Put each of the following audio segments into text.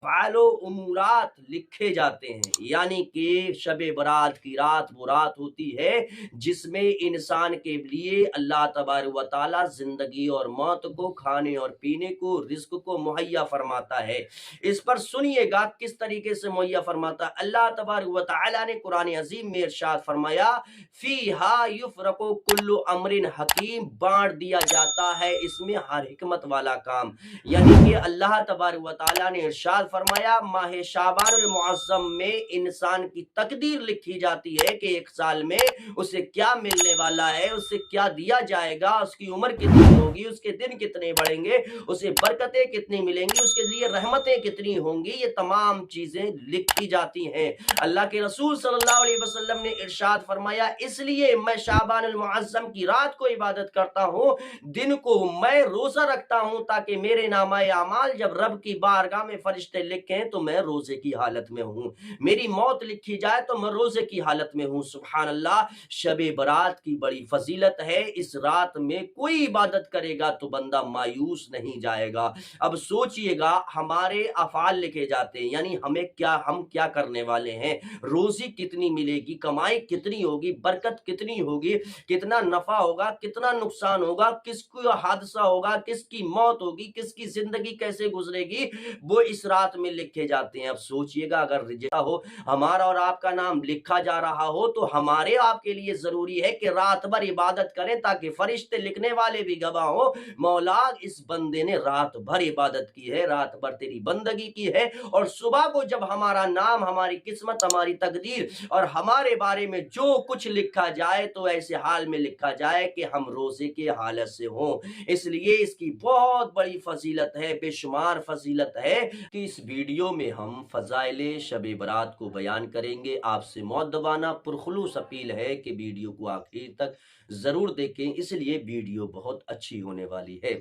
Follow उमूरात लिखे जाते हैं। यानी कि शब बारात की रात वो रात होती है जिसमें इंसान के लिए अल्लाह तबारक व तआला ज़िंदगी और मौत को, खाने और पीने को, रिज़्क को मुहैया फरमाता है। इस पर सुनिएगा किस तरीके से मुहैया फरमाता है। अल्लाह तबारक व तआला ने कुरान अज़ीम में इरशाद फरमाया, फ़ीहा युफ़रक़ु कुल्लु अम्रिन हकीम, बाँट दिया जाता है इसमें हर हिकमत वाला काम। यानी कि अल्लाह तबारक व तआला ने इरशाद फरमाया माह शाबानुल मुअज़्ज़म में इंसान की तकदीर लिखी जाती है कि एक साल में उसे क्या मिलने वाला है, उसे क्या दिया जाएगा, उसकी उम्र कितनी होगी, उसके दिन कितने बढ़ेंगे, उसे बरकतें कितनी मिलेंगी, उसके लिए रहमतें कितनी होंगी, ये तमाम चीजें लिखी जाती हैं। अल्लाह के रसूल सल्लल्लाहु अलैहि वसल्लम ने इरशाद फरमाया, इसलिए मैं शाबानुल मुअज़्ज़म की रात को इबादत करता हूँ, दिन को मैं रोजा रखता हूं ताकि मेरे नामाए अमाल जब रब की बारगाह में फरिश्ते लिखें तो मैं रोजे की हालत में हूं, मेरी मौत लिखी जाए तो मैं रोजे की हालत में हूं। सुभान अल्लाह, शबे बारात की बड़ी फजीलत है। इस रात में कोई इबादत करेगा तो बंदा मायूस नहीं जाएगा। अब सोचिएगा, हमारे अफाल लिखे जाते हैं, यानी हम क्या करने वाले हैं, रोजी कितनी मिलेगी, कमाई कितनी होगी, बरकत कितनी होगी, कितना नफा होगा, कितना नुकसान होगा, किसको हादसा होगा, किसकी मौत होगी, किसकी जिंदगी कैसे गुजरेगी, वो इस रात में लिखे जाते हैं। अब सोचिएगा, अगर रिजल्ट हो, हमारा और आपका नाम लिखा जा रहा हो, तो हमारे आपके लिए जरूरी है कि रात भर इबादत करें ताकि फरिश्ते लिखने वाले भी गवाह हो, मौला इस बंदे ने रात भर इबादत की है, रात भर तेरी बंदगी की है। और सुबह को जब हमारा नाम, हमारी किस्मत, हमारी तकदीर और हमारे बारे में जो कुछ लिखा जाए तो ऐसे हाल में लिखा जाए कि हम रोजे के हालत से हों। इसलिए इसकी बहुत बड़ी फजीलत है, बेशुमार फजीलत है कि इस वीडियो में हम फजाइले शब बरात को बयान करेंगे। आपसे मुअद्दबाना पुरखुलूस अपील है कि वीडियो को आखिर तक जरूर देखें, इसलिए वीडियो बहुत अच्छी होने वाली है।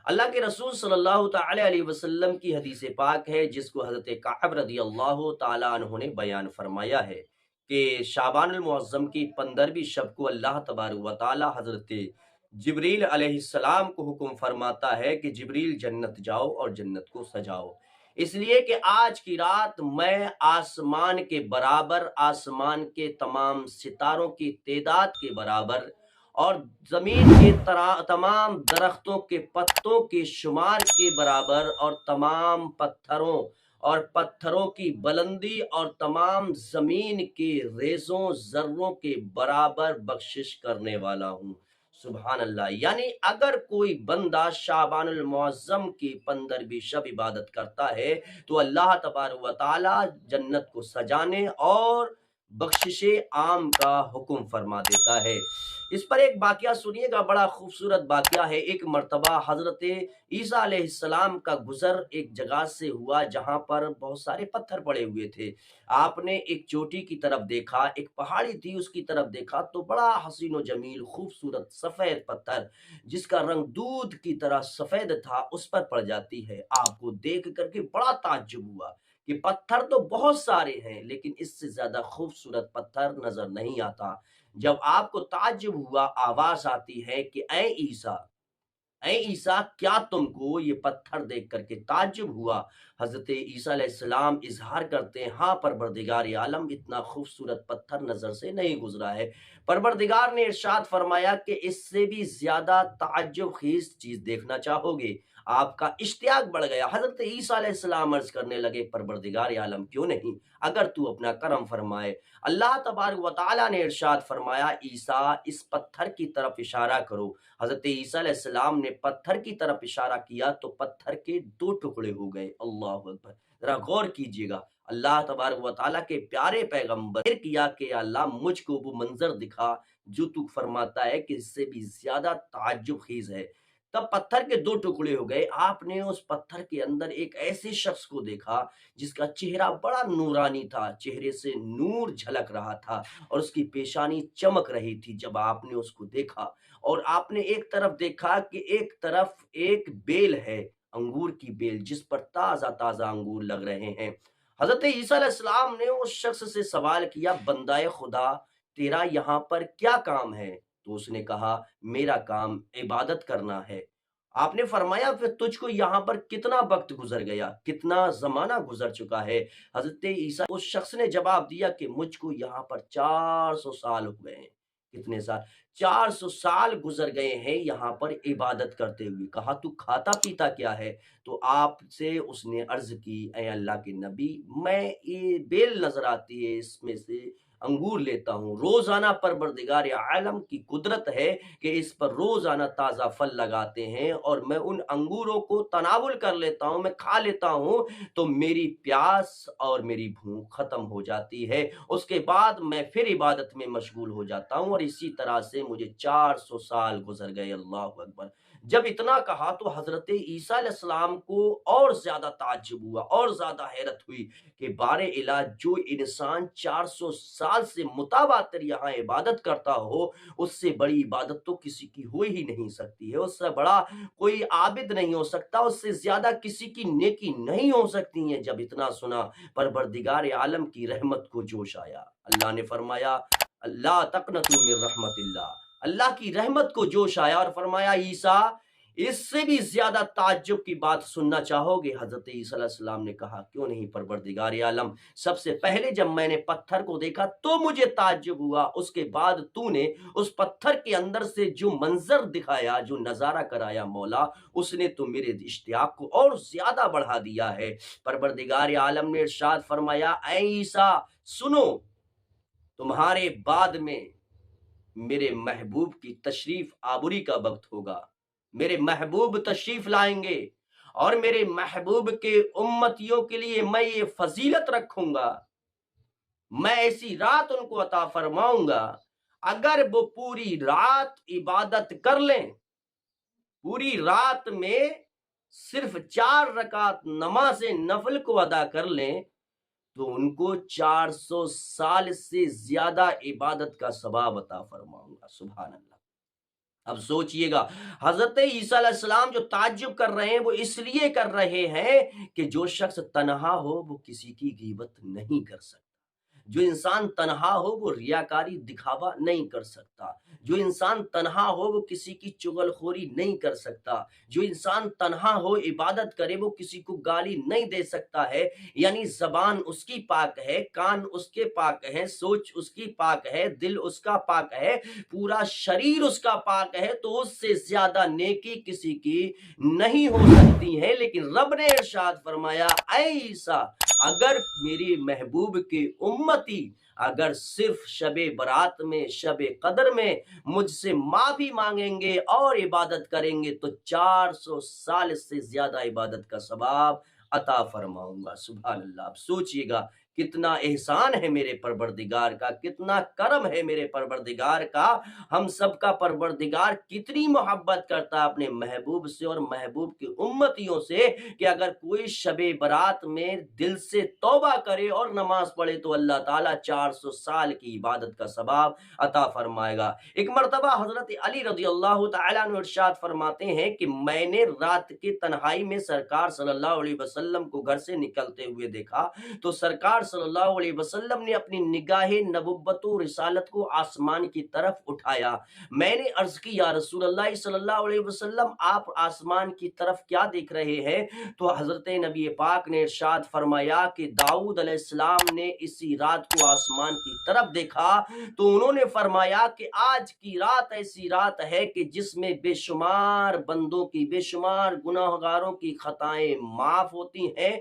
अल्लाह के रसूल सल्लल्लाहु ताला अलैहि वसल्लम की हदीस पाक है जिसको हज़रत कअब रज़ी अल्लाह ताला अन्हु ने बयान फरमाया है कि शाबानुल मुअज़्ज़म की 15वीं शब को अल्लाह तबारक व तआला हज़रत जिब्रील अलैहिस्सलाम को हुक्म फरमाता है कि जिब्रील जन्नत जाओ और जन्नत को सजाओ। इसलिए कि आज की रात मैं आसमान के बराबर, आसमान के तमाम सितारों की तादाद के बराबर और जमीन के तमाम दरख्तों के पत्तों के शुमार के बराबर और तमाम पत्थरों की बुलंदी और तमाम जमीन के रेजों जर्रों के बराबर बख्शिश करने वाला हूँ। सुभान अल्लाह। यानी अगर कोई बंदा शाबानुल मुअज़्ज़म की 15वीं शब इबादत करता है तो अल्लाह तबारक व तआला जन्नत को सजाने और बख्शिशे आम का हुक्म फरमा देता है। इस पर एक वाकया सुनिएगा, बड़ा खूबसूरत वाकया है। एक मर्तबा हजरत ईसा अलैहिस्सलाम का गुजर एक जगह से हुआ जहां पर बहुत सारे पत्थर पड़े हुए थे। आपने एक चोटी की तरफ देखा, एक पहाड़ी थी उसकी तरफ देखा तो बड़ा हसीन व जमील खूबसूरत सफेद पत्थर जिसका रंग दूध की तरह सफेद था उस पर पड़ जाती है। आपको देख करके बड़ा ताज्जुब हुआ कि पत्थर तो बहुत सारे हैं लेकिन इससे ज्यादा खूबसूरत पत्थर नजर नहीं आता। जब आपको ताज्जुब हुआ, आवाज आती है कि ऐ ईसा, क्या तुमको ये पत्थर देख करके ताज्जुब हुआ? हजरत ईसा अलैहिस्सलाम इजहार करते हैं, हाँ परवरदिगार आलम, इतना खूबसूरत पत्थर नजर से नहीं गुजरा है। परवरदिगार ने इरशाद फरमाया कि इससे भी ज्यादा ताज्जुब खेज चीज देखना चाहोगे? आपका इश्तियाक बढ़ गया। हजरत ईसा अलैहिस्सलाम अर्ज करने लगे, परवरदिगार आलम क्यों नहीं, अगर तू अपना करम फरमाए। अल्लाह तबारक व तआला ने इरशाद फरमाया, ईसा इस पत्थर की तरफ इशारा करो। हजरत ईसा अलैहिस्सलाम ने पत्थर की तरफ इशारा किया तो पत्थर के दो टुकड़े हो गए। अल्लाह अकबर। जरा गौर कीजिएगा, अल्लाह तबारक व तआला के प्यारे पैगंबर फिर किया कि अल्लाह मुझको वो मंजर दिखा जो तू फरमाता है कि इससे भी ज्यादा ताज्जुब खेज है। तब पत्थर के दो टुकड़े हो गए। आपने उस पत्थर के अंदर एक ऐसे शख्स को देखा जिसका चेहरा बड़ा नूरानी था, चेहरे से नूर झलक रहा था और उसकी पेशानी चमक रही थी। जब आपने उसको देखा और आपने एक तरफ देखा कि एक तरफ एक बेल है, अंगूर की बेल जिस पर ताजा ताजा अंगूर लग रहे हैं। हजरत ईसा अलैहिस्सलाम ने उस शख्स से सवाल किया, बंदाए खुदा, तेरा यहाँ पर क्या काम है? तो उसने कहा, मेरा काम इबादत करना है। آپ نے فرمایا پھر تجھ کو یہاں پر کتنا وقت گزر گیا، کتنا زمانہ گزر چکا ہے؟ حضرت عیسیٰ اس شخص نے جواب دیا کہ مجھ کو یہاں پر 400 سال ہوئے ہیں۔ کتنے سال؟ 400 سال گزر گئے ہیں یہاں پر عبادت کرتے ہوئے۔ کہا تو کھاتا پیتا کیا ہے؟ تو آپ سے اس نے عرض کی اے اللہ کے نبی، میں یہ بیل نظر آتی ہے اس میں سے انگور لیتا ہوں، روزانہ پروردگار عالم کی قدرت ہے کہ اس پر روزانہ تازہ پھل لگاتے ہیں اور میں ان انگوروں کو تناول کر لیتا ہوں، میں کھا لیتا ہوں تو میری پیاس اور میری بھوک ختم ہو جاتی ہے، اس کے بعد میں پھر عبادت میں مشغول ہو جاتا ہوں، اور اسی طرح سے مجھے 400 سال گزر گئے۔ اللہ اکبر! جب اتنا کہا تو حضرت عیسیٰ علیہ السلام کو اور زیادہ تعجب ہوا اور زیادہ حیرت ہوئی کہ بارے الہ، جو انسان 400 سال سے متواتر یہاں عبادت کرتا ہو، اس سے بڑی عبادت تو کسی کی ہو ہی نہیں سکتی ہے، اس سے بڑا کوئی عابد نہیں ہو سکتا، اس سے زیادہ کسی کی نیکی نہیں ہو سکتی ہیں۔ جب اتنا سنا، پروردگار عالم کی رحمت کو جوش آیا۔ اللہ نے فرمایا اللہ تقنطوا من رحمت اللہ، اللہ کی رحمت کو جوش آیا اور فرمایا عیسیٰ، اس سے بھی زیادہ تعجب کی بات سننا چاہو گے؟ حضرت عیسیٰ علیہ السلام نے کہا کیوں نہیں پروردگار عالم، سب سے پہلے جب میں نے پتھر کو دیکھا تو مجھے تعجب ہوا، اس کے بعد تو نے اس پتھر کے اندر سے جو منظر دکھایا، جو نظارہ کرایا مولا، اس نے تو میرے اشتیاق کو اور زیادہ بڑھا دیا ہے۔ پروردگار عالم نے ارشاد فرمایا اے عیسیٰ سنو، تمہارے بعد میں میرے محبوب کی تشریف آوری کا وقت ہوگا، میرے محبوب تشریف لائیں گے اور میرے محبوب کے امتیوں کے لیے میں یہ فضیلت رکھوں گا، میں ایسی رات ان کو عطا فرماؤں گا، اگر وہ پوری رات عبادت کر لیں، پوری رات میں صرف 4 رکعت نماز نفل کو ادا کر لیں تو ان کو 400 سال سے زیادہ عبادت کا ثواب عطا فرماؤں گا۔ سبحان اللہ! اب سوچئے گا، حضرت عیسیٰ علیہ السلام جو تعجب کر رہے ہیں وہ اس لیے کر رہے ہیں کہ جو شخص تنہا ہو وہ کسی کی غیبت نہیں کر سکتا، جو انسان تنہا ہو وہ ریاکاری دکھاوا نہیں کر سکتا، جو انسان تنہا ہو وہ کسی کی چغل خوری نہیں کر سکتا، جو انسان تنہا ہو عبادت کرے وہ کسی کو گالی نہیں دے سکتا ہے، یعنی زبان اس کی پاک ہے، کان اس کے پاک ہے، سوچ اس کی پاک ہے، دل اس کا پاک ہے، پورا شریر اس کا پاک ہے، تو اس سے زیادہ نیکی کسی کی نہیں ہو سکتی ہے۔ لیکن رب نے ارشاد فرمایا اے عیسیٰ، اگر میری محبوب کے امتی اگر صرف شب برات میں، شب قدر میں مجھ سے معافی مانگیں گے اور عبادت کریں گے تو 400 سال سے زیادہ عبادت کا ثواب عطا فرماؤں گا۔ سبحان اللہ! اب سوچئے گا کتنا احسان ہے میرے پروردگار کا، کتنا کرم ہے میرے پروردگار کا، ہم سب کا پروردگار کتنی محبت کرتا ہے اپنے محبوب سے اور محبوب کی امتیوں سے، کہ اگر کوئی شب برات میں دل سے توبہ کرے اور نماز پڑھے تو اللہ تعالیٰ 400 سال کی عبادت کا ثواب عطا فرمائے گا۔ ایک مرتبہ حضرت علی رضی اللہ تعالیٰ عنہ ارشاد فرماتے ہیں کہ میں نے رات کی تنہائی میں سرکار صلی اللہ علیہ وسلم کو گھر سے نکلتے ہوئے دیکھا تو سرکار صلی اللہ علیہ وسلم نے اپنی نگاہ نبوت و رسالت کو آسمان کی طرف اٹھایا۔ میں نے عرض کی یا رسول اللہ صلی اللہ علیہ وسلم، آپ آسمان کی طرف کیا دیکھ رہے ہیں؟ تو حضرت نبی پاک نے ارشاد فرمایا کہ داؤد علیہ السلام نے اسی رات کو آسمان کی طرف دیکھا تو انہوں نے فرمایا کہ آج کی رات ایسی رات ہے کہ جس میں بے شمار بندوں کی، بے شمار گناہگاروں کی خطائیں معاف ہوتی ہیں